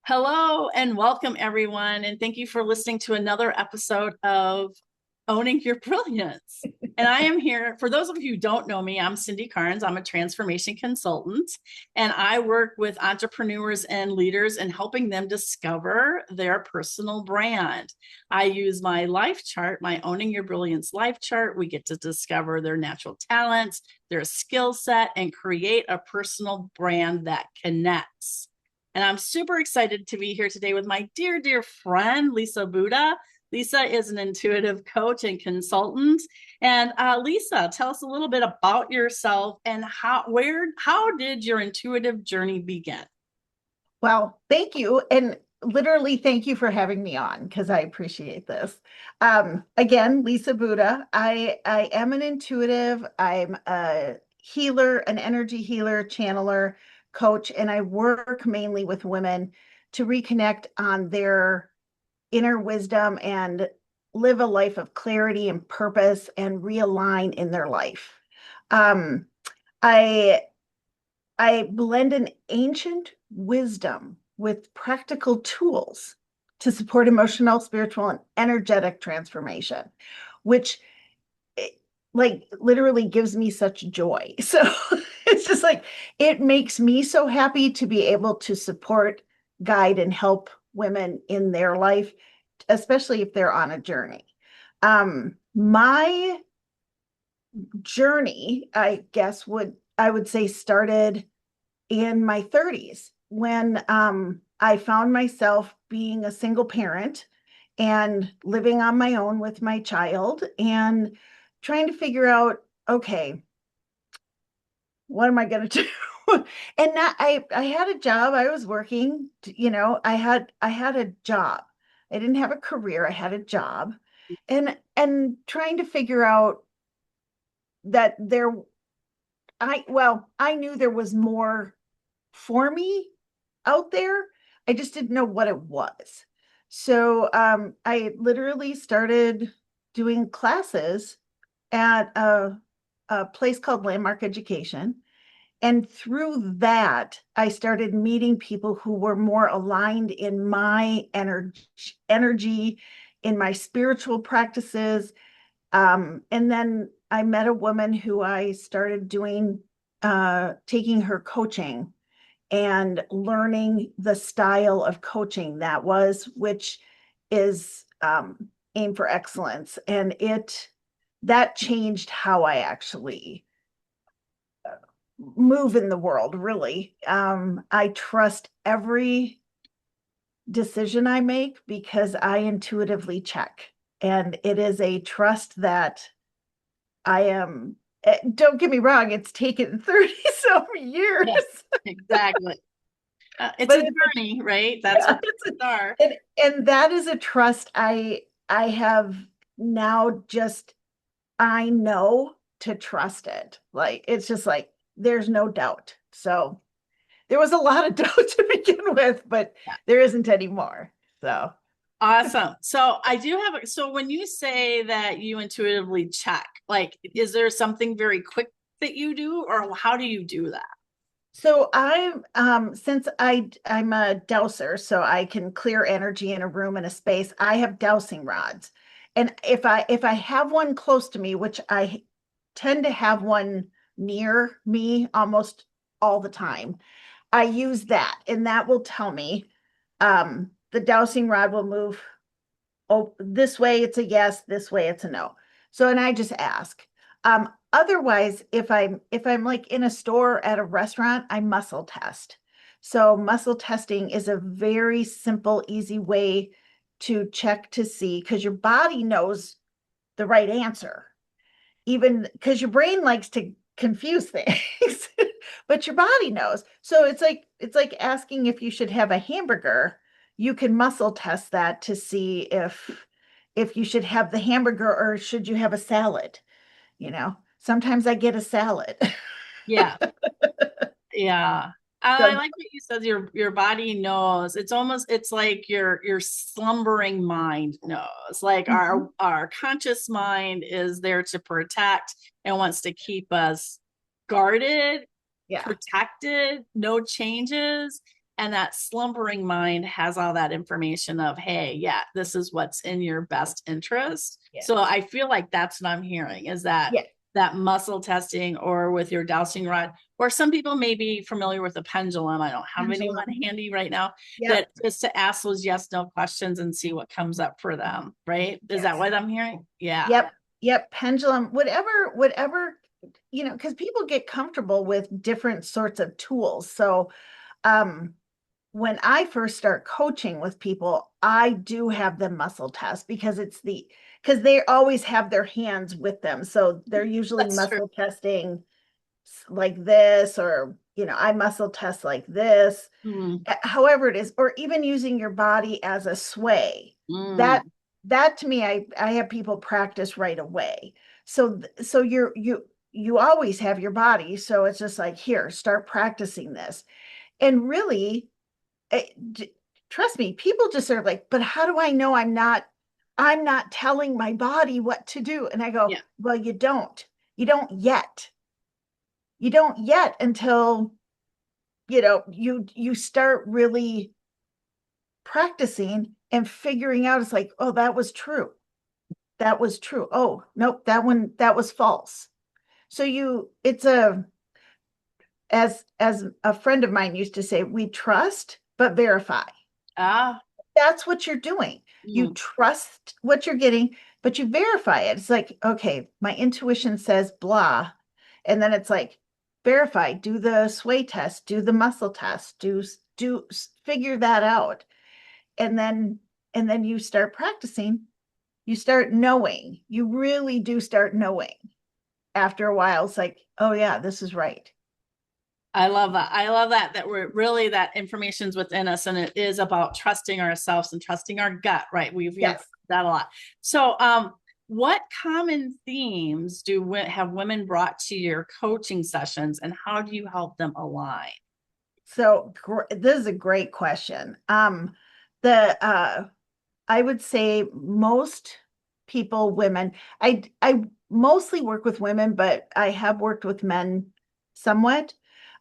Hello and welcome, everyone. And thank you for listening to another episode of Owning Your Brilliance. And I am here, for those of you who don't know me, I'm Cindy Carnes. I'm a transformation consultant, and I work with entrepreneurs and leaders in helping them discover their personal brand. I use my life chart, my Owning Your Brilliance life chart. We get to discover their natural talents, their skill set, and create a personal brand that connects. And I'm super excited to be here today with my dear, dear friend, Lisa Bouta. Lisa is an intuitive coach and consultant. And Lisa, tell us a little bit about yourself and how did your intuitive journey begin? Well, thank you. And literally, thank you for having me on because I appreciate this. Again, Lisa Bouta. I am an intuitive. I'm a healer, an energy healer, channeler, coach, and I work mainly with women to reconnect on their inner wisdom and live a life of clarity and purpose and realign in their life. Um, I I blend an ancient wisdom with practical tools to support emotional, spiritual, and energetic transformation, which like literally gives me such joy. So it's just like it makes me so happy to be able to support, guide, and help women in their life, especially if they're on a journey. My journey, I guess, I would say started in my 30s when I found myself being a single parent and living on my own with my child and trying to figure out, okay, what am I going to do? And I had a job. I was working, I had a job. I didn't have a career. I had a job and trying to figure out that I knew there was more for me out there. I just didn't know what it was. So I literally started doing classes at a place called Landmark Education. And through that, I started meeting people who were more aligned in my energy, in my spiritual practices. And then I met a woman who I started taking her coaching and learning the style of coaching which is aim for excellence. And that changed how I actually move in the world, really. I trust every decision I make because I intuitively check. And it is a trust that I am, don't get me wrong, it's taken 30 some years. Yes, exactly. It's But a journey, right? That's yeah, what it's are. and that is a trust I have now. Just I know to trust it. Like it's just like there's no doubt. So there was a lot of doubt to begin with, but there isn't anymore. So Awesome. So I do so when you say that you intuitively check, like, is there something very quick that you do, or how do you do that? since I'm a dowser, so I can clear energy in a room and a space. I have dowsing rods. And if I have one close to me, which I tend to have one near me almost all the time, I use that, and that will tell me the dowsing rod will move. Oh, this way it's a yes, this way it's a no. So, and I just ask. Otherwise, if I'm like in a store at a restaurant, I muscle test. So muscle testing is a very simple, easy way to check to see because your body knows the right answer, even because your brain likes to confuse things, but your body knows. So it's like asking if you should have a hamburger. You can muscle test that to see if you should have the hamburger or should you have a salad. Sometimes I get a salad. Yeah. Yeah. I So like what you said, your body knows. It's like your slumbering mind knows. Like mhm, our conscious mind is there to protect and wants to keep us guarded, yeah. protected, no changes. And that slumbering mind has all that information of, hey, yeah, this is what's in your best interest. Yes. So I feel like that's what I'm hearing is that Yes. that muscle testing or with your dowsing rod, or some people may be familiar with a pendulum. I don't have Pendulum. anyone handy right now, Yep. but just to ask those yes, no questions and see what comes up for them. Right. Is that Yes. what I'm hearing? Yeah. Yep. Yep. Pendulum, whatever, because people get comfortable with different sorts of tools. So, when I first start coaching with people, I do have them muscle test because because they always have their hands with them. So they're usually That's true. muscle testing like this, or, I muscle test like this, Mm, however it is, or even using your body as a sway. mm. That to me, I have people practice right away. So you always have your body. So it's just like, here, start practicing this. And really, trust me, people just are like, but how do I know I'm not telling my body what to do? And I go, Yeah. well, you don't yet until, you start really practicing and figuring out. It's like, oh, that was true. That was true. Oh, nope, that was false. So as a friend of mine used to say, we trust, but verify. Ah. That's what you're doing. You Mm. trust what you're getting, but you verify it. It's like, okay, my intuition says blah. And then it's like, verify, do the sway test, do the muscle test, figure that out. And then you start practicing, you start knowing, you really do start knowing. After a while, it's like, oh yeah, this is right. I love that. I love that we're really that information's within us and it is about trusting ourselves and trusting our gut, right? We've Yes. that a lot. So, what common themes have women brought to your coaching sessions and how do you help them align? So this is a great question. The I would say most people, women, I mostly work with women, but I have worked with men somewhat.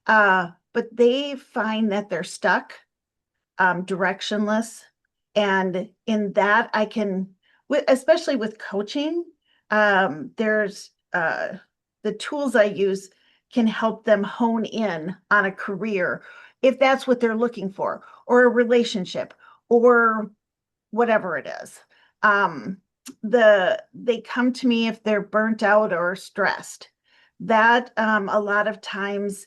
But they find that they're stuck, directionless. And in that, especially with coaching, there's the tools I use can help them hone in on a career if that's what they're looking for, or a relationship, or whatever it is. They come to me if they're burnt out or stressed. That a lot of times,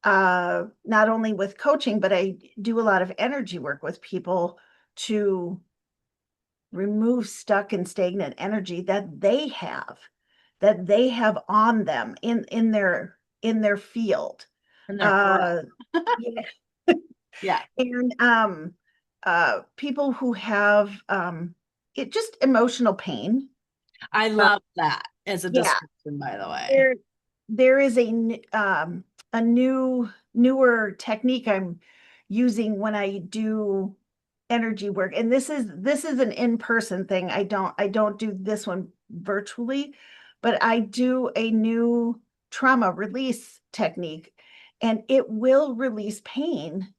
not only with coaching, but I do a lot of energy work with people to remove stuck and stagnant energy that they have on them in their field. In their aura. Uh, yeah. Yeah. And people who have it just emotional pain. I Uh, love that as a yeah, description, by the way. there is a newer technique I'm using when I do energy work, and this is an in-person thing. I don't do this one virtually, but I do a new trauma release technique, and it will release pain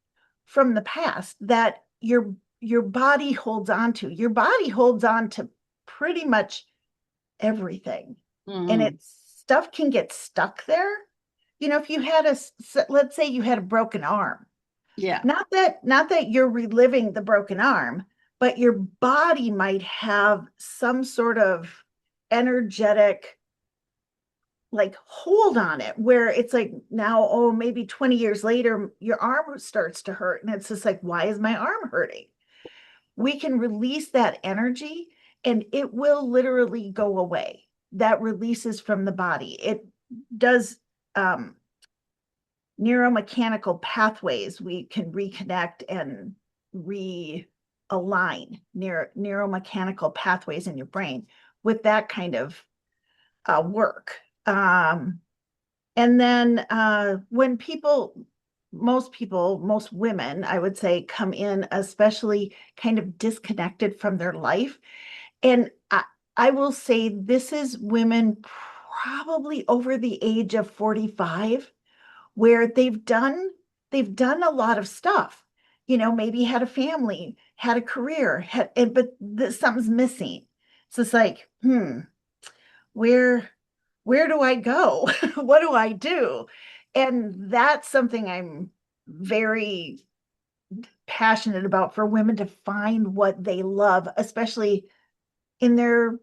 from the past that your body holds on to. Your body holds on to pretty much everything. And Mhm. it's stuff can get stuck there. If you had let's say you had a broken arm, Yeah. not that you're reliving the broken arm, but your body might have some sort of energetic like hold on it, where it's like now, oh, maybe 20 years later your arm starts to hurt, and it's just like, why is my arm hurting? We can release that energy and it will literally go away. That releases from the body. It does neuromechanical pathways. We can reconnect and realign neuromechanical pathways in your brain with that kind of work. And then when most women, I would say, come in especially kind of disconnected from their life. And I will say this is women probably over the age of 45, where they've done a lot of stuff. maybe had a family, had a career, but something's missing. So it's like, where where do I go? What do I do? And that's something I'm very passionate about, for women to find what they love, especially in their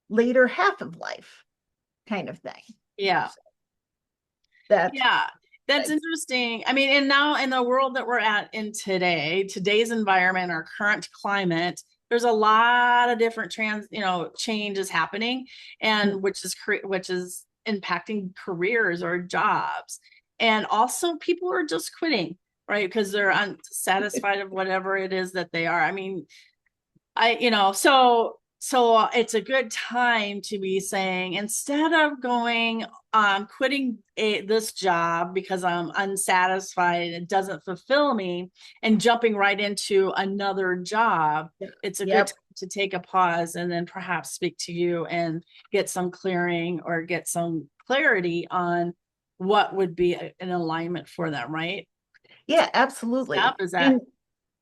later half of life, kind of thing. Yeah. That Yeah, that's I- interesting. I mean, and now in the world that we're at in today's environment, our current climate, there's a lot of different changes happening, and which is impacting careers or jobs. And also people are just quitting, right? Because they're unsatisfied of whatever it is that they are. I mean, so it's a good time to be saying, instead of going quitting this job because I'm unsatisfied and it doesn't fulfill me, and jumping right into another job, it's a good Yep. time to take a pause and then perhaps speak to you and get some clearing or get some clarity on what would be an alignment for them, right? Yeah, Yep, absolutely. is that,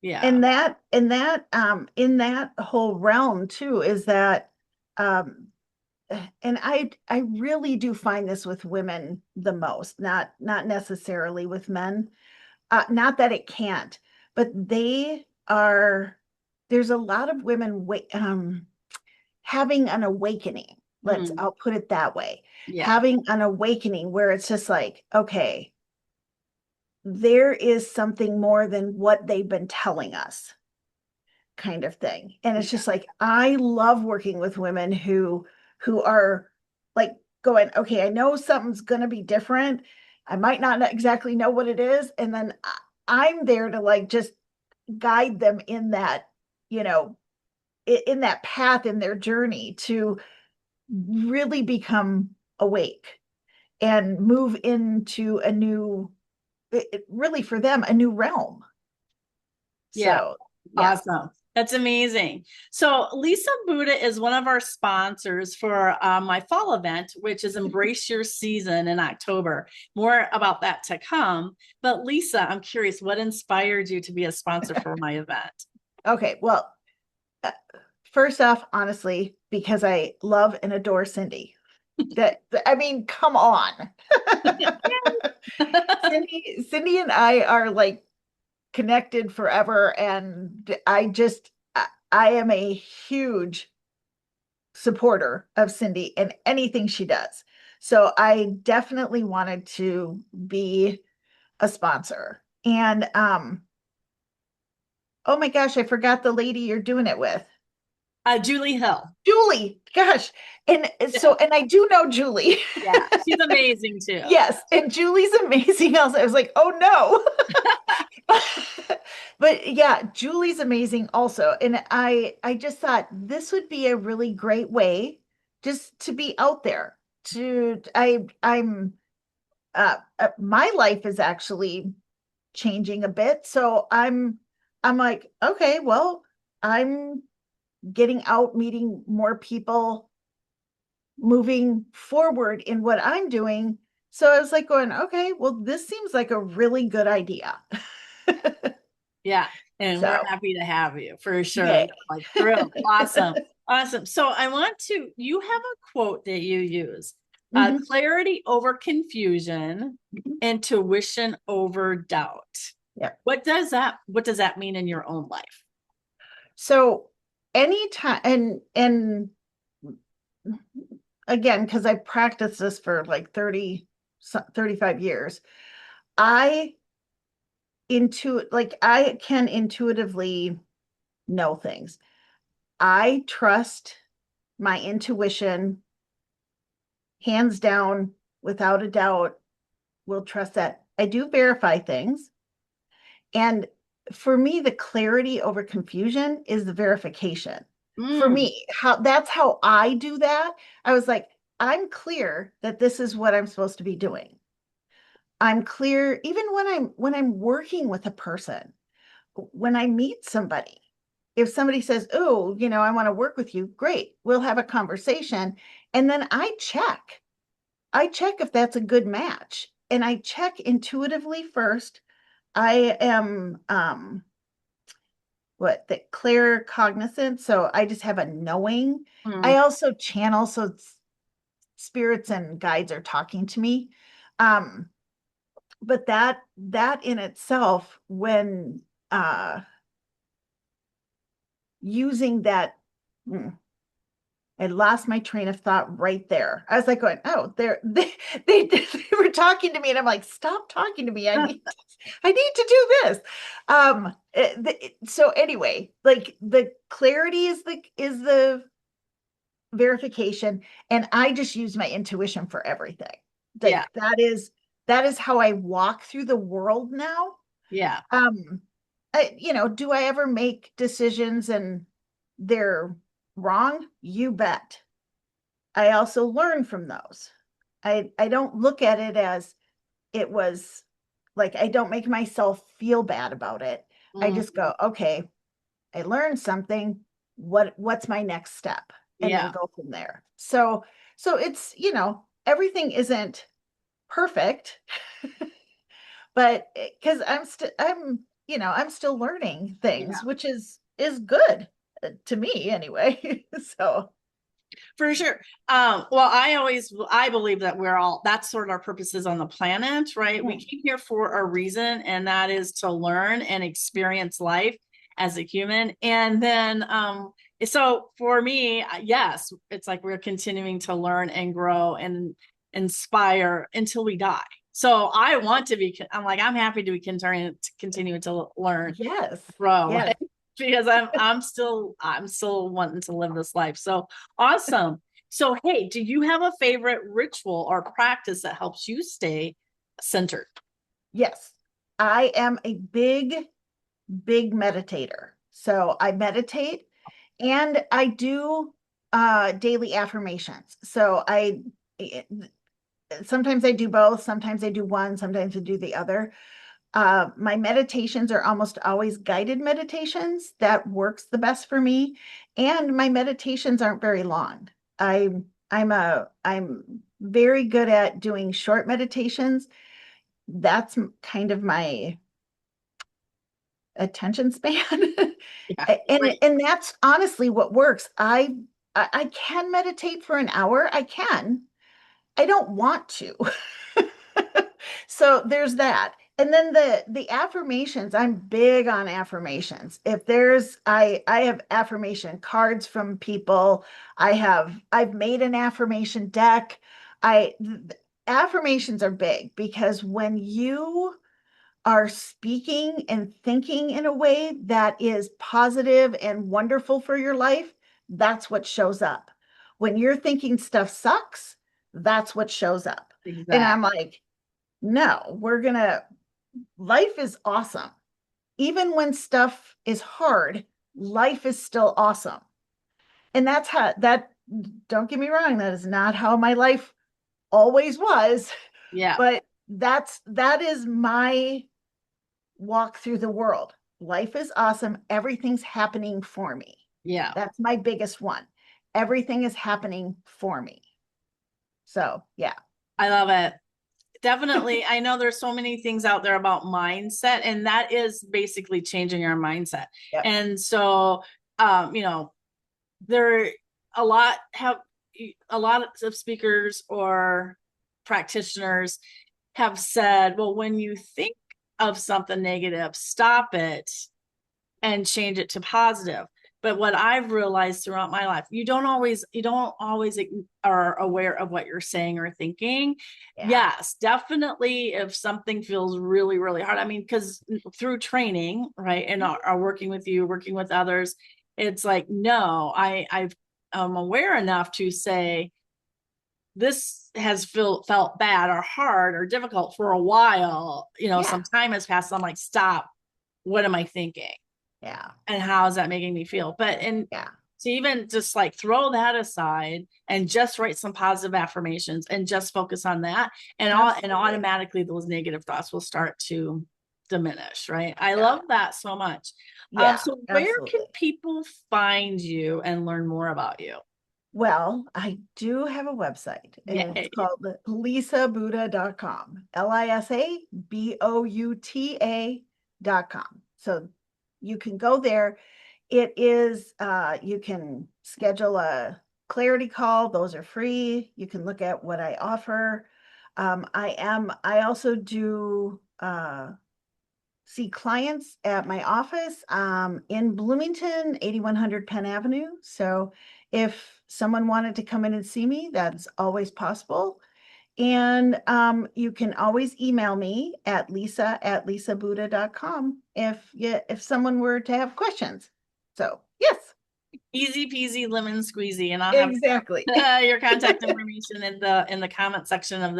yeah. In that whole realm too, is that um and I really do find this with women the most, not necessarily with men. Not that it can't, but there's a lot of women having an awakening. Mm, I'll put it that way. yeah. Having an awakening where it's just like, okay, there is something more than what they've been telling us, kind of thing. And it's Yeah. just like, I love working with women who are like going, okay, I know something's going to be different. I might not exactly know what it is. And then I'm there to like just guide them in that, you know, in that path in their journey to really become awake and move into a new, really for them, a new realm. Yeah. So, yeah. Awesome. That's amazing. So Lisa Bouta is one of our sponsors for my fall event, which is Embrace Your Season in October. More about that to come. But Lisa, I'm curious, what inspired you to be a sponsor for my event? Okay. Well, uh, first off, honestly, because I love and adore Cindy. I mean, come on. Cindy and I are like connected forever, and I am a huge supporter of Cindy and anything she does. So I definitely wanted to be a sponsor. And oh my gosh, I forgot the lady you're doing it with. Julie Hill. Julie, gosh. And Yeah. so, and I do know Julie. Yeah. She's amazing too. Yes, and Julie's amazing also. I was like, oh no. But yeah, Julie's amazing also. And I just thought this would be a really great way just to be out there. My life is actually changing a bit. So I'm like, okay, well, I'm getting out, meeting more people, moving forward in what I'm doing. So I was like going, okay, well, this seems like a really good idea. Yeah. And we're So, happy to have you for sure. yay. Like thrilled. Awesome. Awesome. So you have a quote that you use, Mhm. clarity over confusion, Mhm. intuition over doubt. Yeah. What does that mean in your own life? So anytime, and again, because I practiced this for like 35 years, I I can intuitively know things. I trust my intuition, hands down, without a doubt, will trust that. I do verify things. And for me, the clarity over confusion is the verification. For Mm, me, that's how I do that. I was like, I'm clear that this is what I'm supposed to be doing. I'm clear even when I'm working with a person, when I meet somebody. If somebody says, "Oh, I want to work with you," great. We'll have a conversation, and then I check. I check if that's a good match, and I check intuitively first. I am the clear cognizance. So I just have a knowing. I Mm, also channel, so spirits and guides are talking to me. Um, but that in itself, when using that, mm, I lost my train of thought right there. I was like going, oh, they were talking to me, and I'm like, stop talking to me. I need to do this. So anyway, like the clarity is the verification, and I just use my intuition for everything. yeah, Like that is how I walk through the world now. yeah, Um, do I ever make decisions and they're wrong? You bet. I also learn from those. I don't look at it as it was like, I don't make myself feel bad about it. I mm, just go, okay, I learned something. What's my next step? And then yeah. go from there. So it's, everything isn't perfect, but because I'm still learning Yeah. things, which is good to me anyway. So For sure. Well, I believe that that's sort of our purposes on the planet, right? We mm, came here for a reason, and that is to learn and experience life as a human. And then, so for me, yes, it's like we're continuing to learn and grow and inspire until we die. So I want to be, I'm like, I'm happy to be continue to learn, yes, grow, yes. right? Because I'm still wanting to live this life. So awesome. So hey, do you have a favorite ritual or practice that helps you stay centered? Yes, I am a big, big meditator. So I meditate and I do daily affirmations. So sometimes I do both, sometimes I do one, sometimes I do the other. My meditations are almost always guided meditations. That works the best for me. And my meditations aren't very long. I'm very good at doing short meditations. That's kind of my attention span. Yeah, And that's honestly what works. I can meditate for an hour. I can. I don't want to. So there's that. And then the affirmations, I'm big on affirmations. If there's I have affirmation cards from people. I've made an affirmation deck. Affirmations are big because when you are speaking and thinking in a way that is positive and wonderful for your life, that's what shows up. When you're thinking stuff sucks, that's what shows up. And exactly. I'm like, no, life is awesome. Even when stuff is hard, life is still awesome. And don't get me wrong, that is not how my life always was, Yeah, but that is my walk through the world. Life is awesome. Everything's happening for me. yeah. That's my biggest one. Everything is happening for me. So, yeah. I love it. Definitely. I know there's so many things out there about mindset, and that is basically changing our mindset. Yep. And so, there a lot have a lot of speakers or practitioners have said, well, when you think of something negative, stop it and change it to positive. But what I've realized throughout my life, you don't always are aware of what you're saying or thinking. Yeah. Yes, definitely. If something feels really, really hard, I mean, because through training, right, and are working with you, working with others, it's like, no, I'm aware enough to say, this has felt bad or hard or difficult for a while. Yeah. Some time has passed. I'm like, stop. What am I thinking? Yeah. And how is that making me feel? But and Yeah. to even just like throw that aside and just write some positive affirmations and just focus on that, and Absolutely. automatically those negative thoughts will start to diminish, right? I Yeah. love that so much. Yeah. So where can Absolutely. people find you and learn more about you? Well, I do have a website. It's Yeah. called lisabouta.com. LISABOUTA.com. So you can go there. It is, you can schedule a clarity call. Those are free. You can look at what I offer. I also do, see clients at my office, in Bloomington, 8100 Penn Avenue. So if someone wanted to come in and see me, that's always possible. And you can always email me at lisa@lisabouta.com if someone were to have questions. So yes, Easy peasy lemon squeezy. And I'll have exactly. your contact information in the comment section of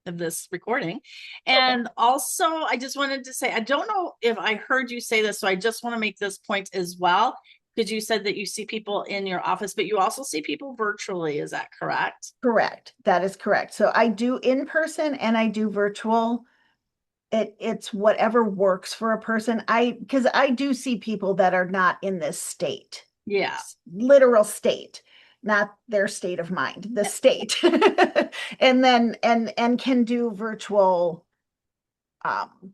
this recording. And also, I just wanted to say, I don't know if I heard you say this, so I just want to make this point as well, because you said that you see people in your office, but you also see people virtually. Is that correct? Correct. That is correct. So I do in person and I do virtual. It's whatever works for a person. Because I do see people that are not in this state. Yeah. Literal state, not their state of mind, the state. And can do virtual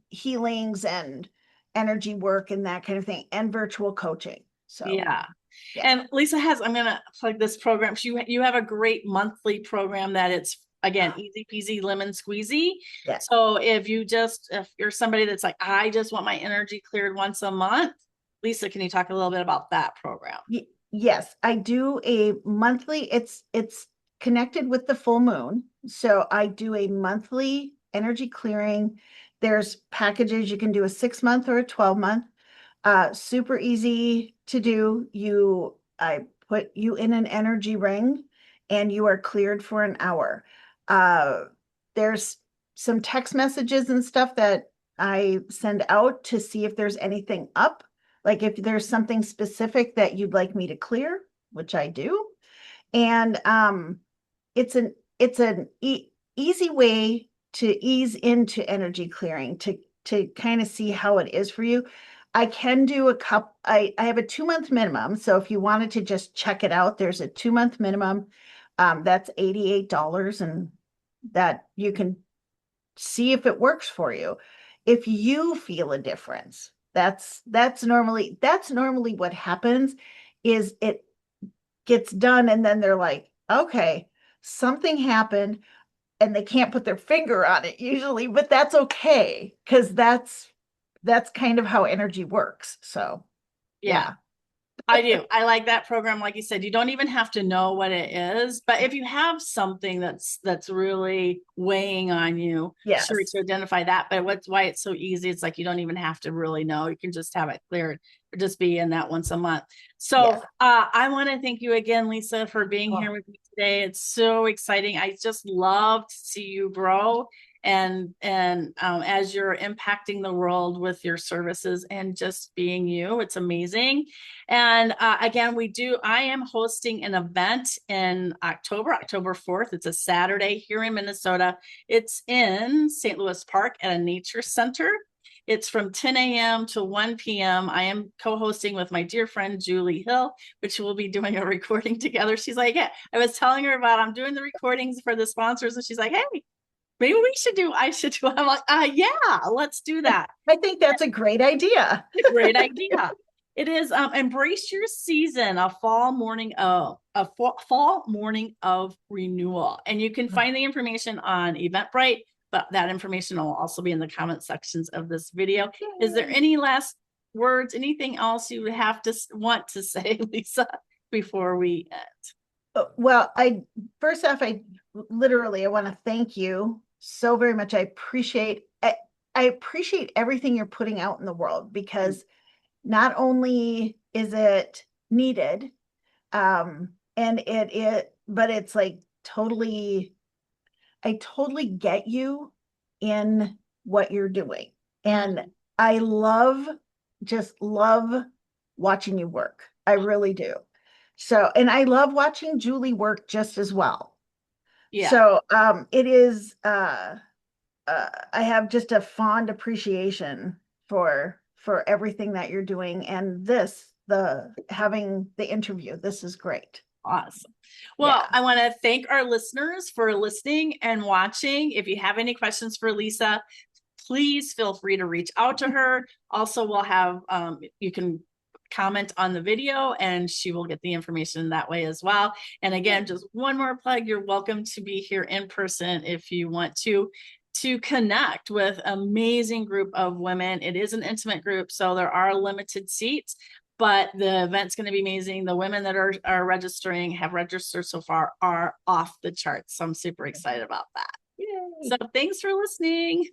healings and energy work and that kind of thing, and virtual coaching. So Yeah. yeah. And Lisa I'm going to plug this program. You have a great monthly program that it's, again, easy peasy lemon squeezy. Yeah. So if you're somebody that's like, I just want my energy cleared once a month, Lisa, can you talk a little bit about that program? Yes, I do a monthly, it's connected with the full moon. So I do a monthly energy clearing. There's packages. You can do a 6 month or a 12 month. Super easy to do. I put you in an energy ring and you are cleared for an hour. There's some text messages and stuff that I send out to see if there's anything up. Like if there's something specific that you'd like me to clear, which I do. And it's an easy way to ease into energy clearing to kind of see how it is for you. I can do I have a 2 month minimum. So if you wanted to just check it out, there's a 2 month minimum. That's $88, and that you can see if it works for you. If you feel a difference, that's normally what happens. Is it gets done and then they're like, okay, something happened, and they can't put their finger on it usually, but that's okay, because that's kind of how energy works. So Yeah. I do. I like that program. Like you said, you don't even have to know what it is, but if you have something that's really weighing on you, Yes. sure, to identify that. But why it's so easy, it's like you don't even have to really know. You can just have it cleared or just be in that once a month. So Yes. I want to thank you again, Lisa, for being here with me today. It's so exciting. I just love to see you grow and as you're impacting the world with your services and just being you. It's amazing. And again, I am hosting an event in October 4th. It's a Saturday here in Minnesota. It's in St. Louis Park at a nature center. It's from 10 a.m. to 1 p.m. I am co-hosting with my dear friend, Julie Hill, which we'll be doing a recording together. She's like, yeah, I was telling her about, I'm doing the recordings for the sponsors. And she's like, hey, maybe I should do. I'm like, yeah, let's do that. I think that's a great idea. A great idea. It is embrace your season, a fall morning of renewal. And you can find the information on Eventbrite, but that information will also be in the comment sections of this video. Yay. Is there any last words, anything else you want to say, Lisa, before we end? Well, first off, I want to thank you so very much. I appreciate everything you're putting out in the world, because not only is it needed, but it's like I totally get you in what you're doing. And I just love watching you work. I really do. So, and I love watching Julie work just as well. Yeah. So, it is, I have just a fond appreciation for everything that you're doing, and having the interview. This is great. Awesome. Well, I want to thank our listeners for listening and watching. If you have any questions for Lisa, please feel free to reach out to her. Also, we'll have, you can comment on the video and she will get the information that way as well. And again, just one more plug, you're welcome to be here in person if you want to connect with an amazing group of women. It is an intimate group, so there are limited seats, but the event's going to be amazing. The women that are have registered so far are off the charts. So I'm super excited about that. Yay. So thanks for listening.